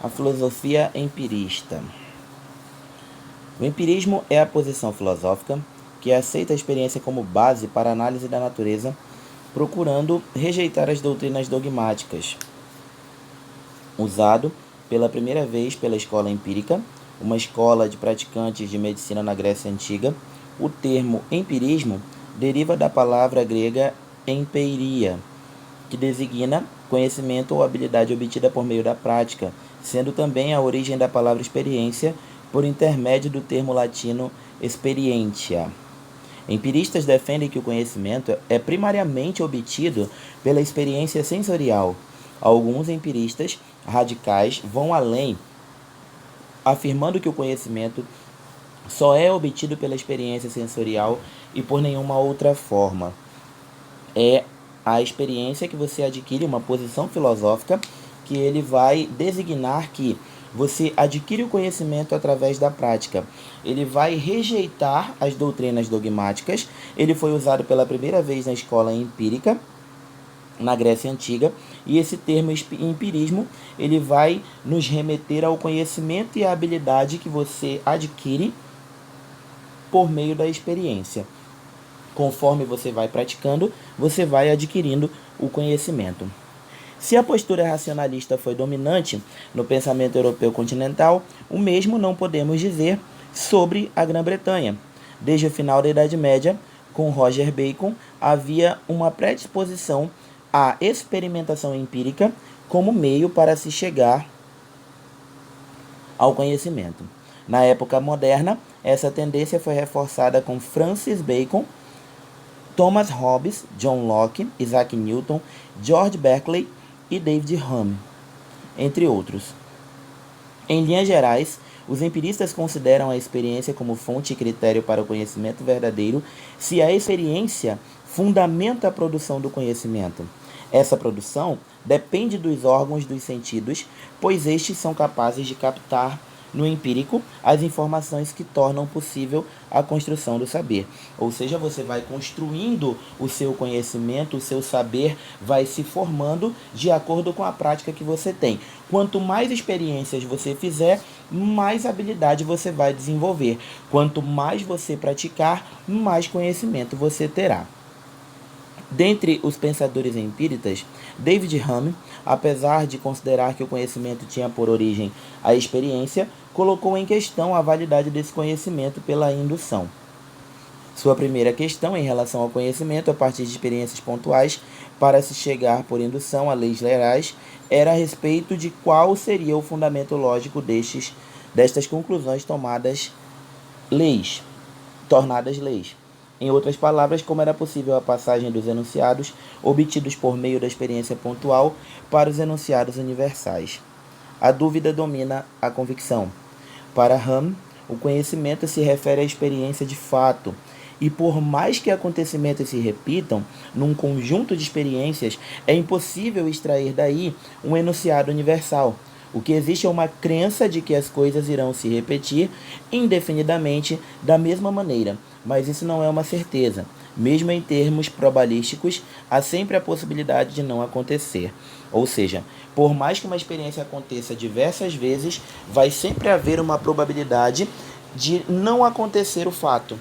A filosofia empirista. O empirismo é a posição filosófica que aceita a experiência como base para a análise da natureza, procurando rejeitar as doutrinas dogmáticas. Usado pela primeira vez pela escola empírica, uma escola de praticantes de medicina na Grécia Antiga, o termo empirismo deriva da palavra grega empeiria, que designa conhecimento ou habilidade obtida por meio da prática, sendo também a origem da palavra experiência por intermédio do termo latino experientia. Empiristas defendem que o conhecimento é primariamente obtido pela experiência sensorial. Alguns empiristas radicais vão além, afirmando que o conhecimento só é obtido pela experiência sensorial e por nenhuma outra forma. É a experiência que você adquire, uma posição filosófica, que ele vai designar que você adquire o conhecimento através da prática. Ele vai rejeitar as doutrinas dogmáticas. Ele foi usado pela primeira vez na escola empírica, na Grécia Antiga, e esse termo empirismo, ele vai nos remeter ao conhecimento e à habilidade que você adquire por meio da experiência. Conforme você vai praticando, você vai adquirindo o conhecimento. Se a postura racionalista foi dominante no pensamento europeu continental, o mesmo não podemos dizer sobre a Grã-Bretanha. Desde o final da Idade Média, com Roger Bacon, havia uma predisposição à experimentação empírica como meio para se chegar ao conhecimento. Na época moderna, essa tendência foi reforçada com Francis Bacon, Thomas Hobbes, John Locke, Isaac Newton, George Berkeley e David Hume, entre outros. Em linhas gerais, os empiristas consideram a experiência como fonte e critério para o conhecimento verdadeiro se a experiência fundamenta a produção do conhecimento. Essa produção depende dos órgãos dos sentidos, pois estes são capazes de captar no empírico as informações que tornam possível a construção do saber. Ou seja, você vai construindo o seu conhecimento, o seu saber vai se formando de acordo com a prática que você tem. Quanto mais experiências você fizer, mais habilidade você vai desenvolver. Quanto mais você praticar, mais conhecimento você terá. Dentre os pensadores empíritas, David Hume, apesar de considerar que o conhecimento tinha por origem a experiência, colocou em questão a validade desse conhecimento pela indução. Sua primeira questão em relação ao conhecimento a partir de experiências pontuais para se chegar por indução a leis gerais era a respeito de qual seria o fundamento lógico destas conclusões tornadas leis. Em outras palavras, como era possível a passagem dos enunciados obtidos por meio da experiência pontual para os enunciados universais. A dúvida domina a convicção. Para Hume, o conhecimento se refere à experiência de fato, e por mais que acontecimentos se repitam num conjunto de experiências, é impossível extrair daí um enunciado universal. O que existe é uma crença de que as coisas irão se repetir indefinidamente da mesma maneira, mas isso não é uma certeza. Mesmo em termos probabilísticos, há sempre a possibilidade de não acontecer. Ou seja, por mais que uma experiência aconteça diversas vezes, vai sempre haver uma probabilidade de não acontecer o fato.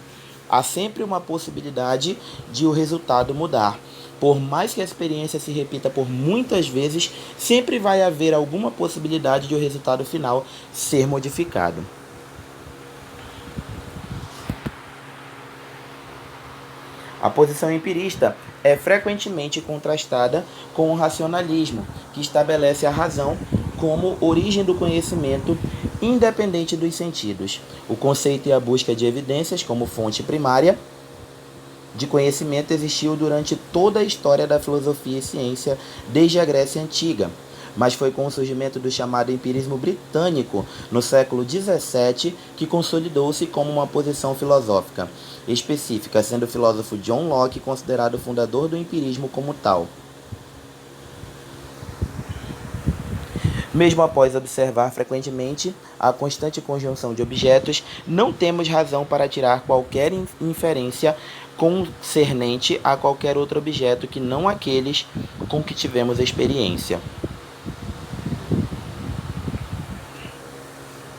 Há sempre uma possibilidade de o resultado mudar. Por mais que a experiência se repita por muitas vezes, sempre vai haver alguma possibilidade de o resultado final ser modificado. A posição empirista é frequentemente contrastada com o racionalismo, que estabelece a razão como origem do conhecimento independente dos sentidos. O conceito e a busca de evidências como fonte primária de conhecimento existiu durante toda a história da filosofia e ciência, desde a Grécia Antiga, mas foi com o surgimento do chamado empirismo britânico no século XVII que consolidou-se como uma posição filosófica específica, sendo o filósofo John Locke considerado o fundador do empirismo como tal. Mesmo após observar frequentemente a constante conjunção de objetos, não temos razão para tirar qualquer inferência concernente a qualquer outro objeto que não aqueles com que tivemos experiência.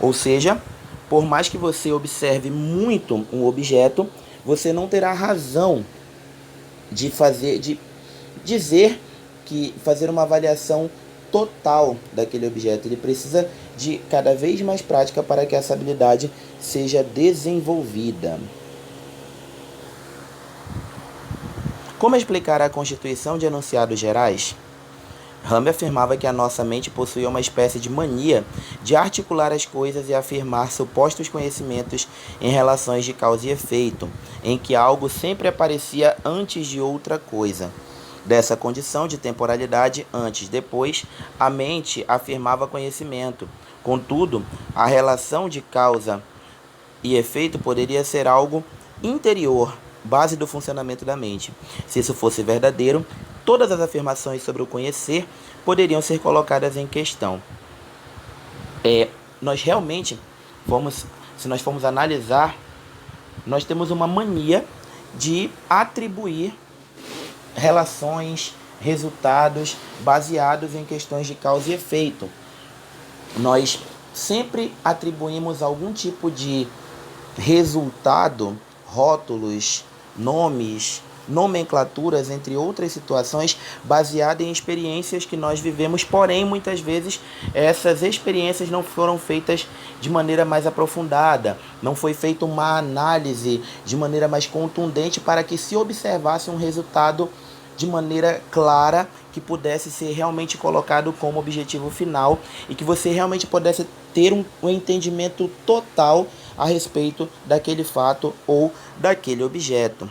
Ou seja, por mais que você observe muito um objeto, você não terá razão de dizer que fazer uma avaliação total daquele objeto. Ele precisa de cada vez mais prática para que essa habilidade seja desenvolvida. Como explicar a constituição de enunciados gerais? Rame afirmava que a nossa mente possuía uma espécie de mania de articular as coisas e afirmar supostos conhecimentos em relações de causa e efeito, em que algo sempre aparecia antes de outra coisa. Dessa condição de temporalidade antes-depois, a mente afirmava conhecimento. Contudo, a relação de causa e efeito poderia ser algo interior, base do funcionamento da mente. Se isso fosse verdadeiro, todas as afirmações sobre o conhecer poderiam ser colocadas em questão. Nós realmente se nós formos analisar, nós temos uma mania de atribuir relações, resultados baseados em questões de causa e efeito. Nós sempre atribuímos algum tipo de resultado, rótulos, nomes, nomenclaturas, entre outras situações, baseada em experiências que nós vivemos, porém, muitas vezes, essas experiências não foram feitas de maneira mais aprofundada, não foi feita uma análise de maneira mais contundente para que se observasse um resultado de maneira clara, que pudesse ser realmente colocado como objetivo final e que você realmente pudesse ter um entendimento total a respeito daquele fato ou daquele objeto.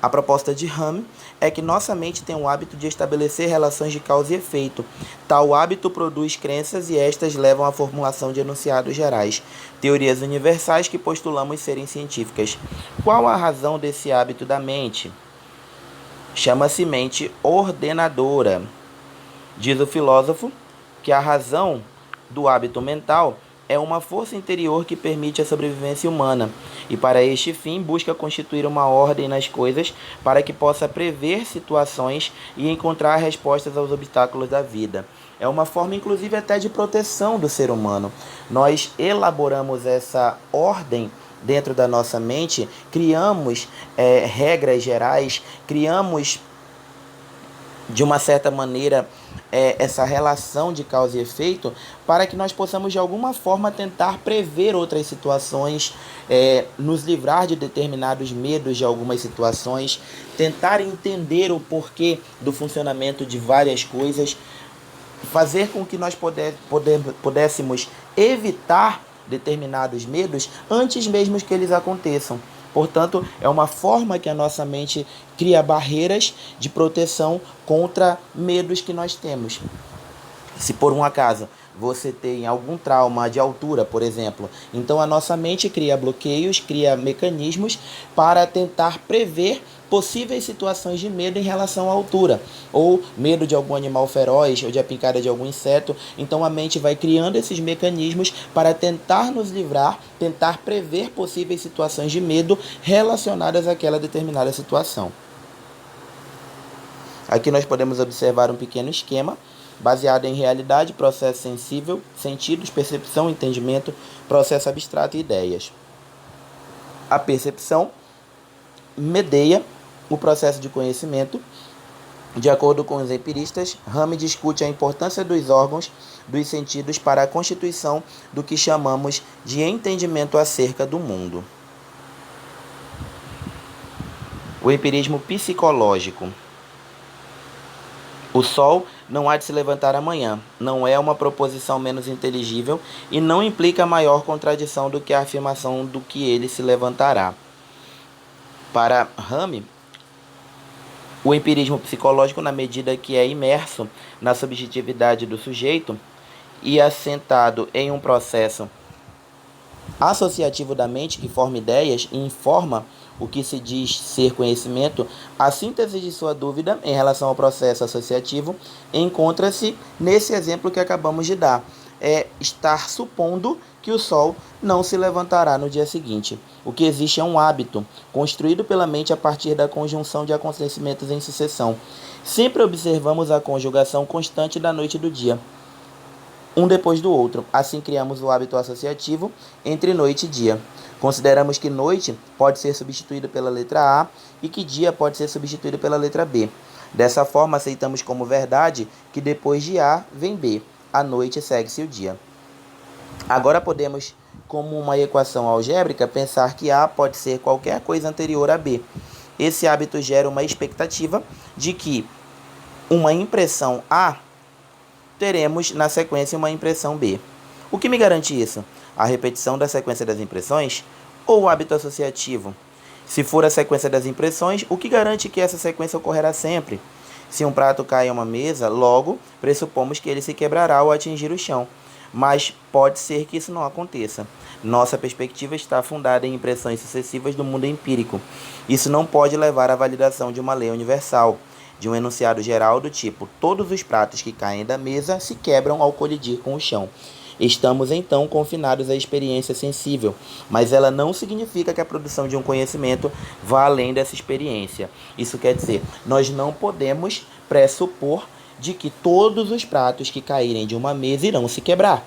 A proposta de Rame é que nossa mente tem o hábito de estabelecer relações de causa e efeito. Tal hábito produz crenças e estas levam à formulação de enunciados gerais, teorias universais que postulamos serem científicas. Qual a razão desse hábito da mente? Chama-se mente ordenadora. Diz o filósofo que a razão do hábito mental é uma força interior que permite a sobrevivência humana e, para este fim, busca constituir uma ordem nas coisas para que possa prever situações e encontrar respostas aos obstáculos da vida. É uma forma, inclusive, até de proteção do ser humano. Nós elaboramos essa ordem dentro da nossa mente, criamos regras gerais, criamos de uma certa maneira essa relação de causa e efeito para que nós possamos de alguma forma tentar prever outras situações, nos livrar de determinados medos de algumas situações, tentar entender o porquê do funcionamento de várias coisas, fazer com que nós pudéssemos evitar determinados medos antes mesmo que eles aconteçam. Portanto, é uma forma que a nossa mente cria barreiras de proteção contra medos que nós temos. Se por um acaso você tem algum trauma de altura, por exemplo, então a nossa mente cria bloqueios, cria mecanismos para tentar prever possíveis situações de medo em relação à altura, ou medo de algum animal feroz, ou de a picada de algum inseto. Então a mente vai criando esses mecanismos para tentar nos livrar, tentar prever possíveis situações de medo relacionadas àquela determinada situação. Aqui nós podemos observar um pequeno esquema baseado em realidade, processo sensível, sentidos, percepção, entendimento, processo abstrato e ideias. A percepção medeia o processo de conhecimento. De acordo com os empiristas, Rame discute a importância dos órgãos dos sentidos para a constituição do que chamamos de entendimento acerca do mundo. O empirismo psicológico. O Sol não há de se levantar amanhã, não é uma proposição menos inteligível e não implica maior contradição do que a afirmação do que ele se levantará. Para Rame, o empirismo psicológico, na medida que é imerso na subjetividade do sujeito e assentado em um processo associativo da mente que forma ideias e informa o que se diz ser conhecimento, a síntese de sua dúvida em relação ao processo associativo encontra-se nesse exemplo que acabamos de dar. É estar supondo que o Sol não se levantará no dia seguinte. O que existe é um hábito, construído pela mente a partir da conjunção de acontecimentos em sucessão. Sempre observamos a conjugação constante da noite e do dia. um depois do outro. Assim criamos o hábito associativo entre noite e dia. Consideramos que noite pode ser substituído pela letra A e que dia pode ser substituído pela letra B. Dessa forma, aceitamos como verdade que depois de A vem B. A noite segue-se o dia. Agora podemos, como uma equação algébrica, pensar que A pode ser qualquer coisa anterior a B. Esse hábito gera uma expectativa de que uma impressão A teremos na sequência uma impressão B. O que me garante isso? A repetição da sequência das impressões ou o hábito associativo? Se for a sequência das impressões, o que garante que essa sequência ocorrerá sempre? Se um prato cai em uma mesa, logo pressupomos que ele se quebrará ao atingir o chão. Mas pode ser que isso não aconteça. Nossa perspectiva está fundada em impressões sucessivas do mundo empírico. Isso não pode levar à validação de uma lei universal, de um enunciado geral do tipo: todos os pratos que caem da mesa se quebram ao colidir com o chão. Estamos então confinados à experiência sensível, mas ela não significa que a produção de um conhecimento vá além dessa experiência. Isso quer dizer, nós não podemos pressupor de que todos os pratos que caírem de uma mesa irão se quebrar,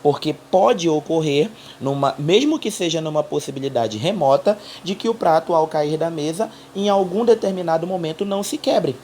porque pode ocorrer, mesmo que seja numa possibilidade remota, de que o prato, ao cair da mesa, em algum determinado momento não se quebre.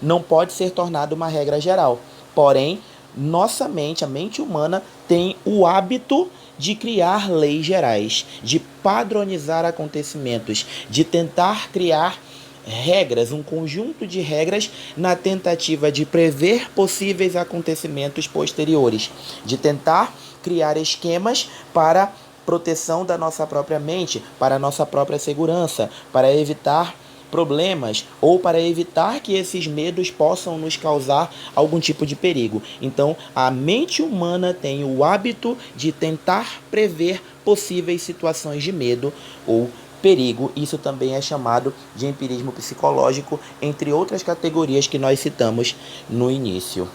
Não pode ser tornado uma regra geral. Porém, nossa mente, a mente humana, tem o hábito de criar leis gerais, de padronizar acontecimentos, de tentar criar regras, um conjunto de regras na tentativa de prever possíveis acontecimentos posteriores, de tentar criar esquemas para proteção da nossa própria mente, para a nossa própria segurança, para evitar problemas ou para evitar que esses medos possam nos causar algum tipo de perigo. Então, a mente humana tem o hábito de tentar prever possíveis situações de medo ou perigo. Isso também é chamado de empirismo psicológico, entre outras categorias que nós citamos no início.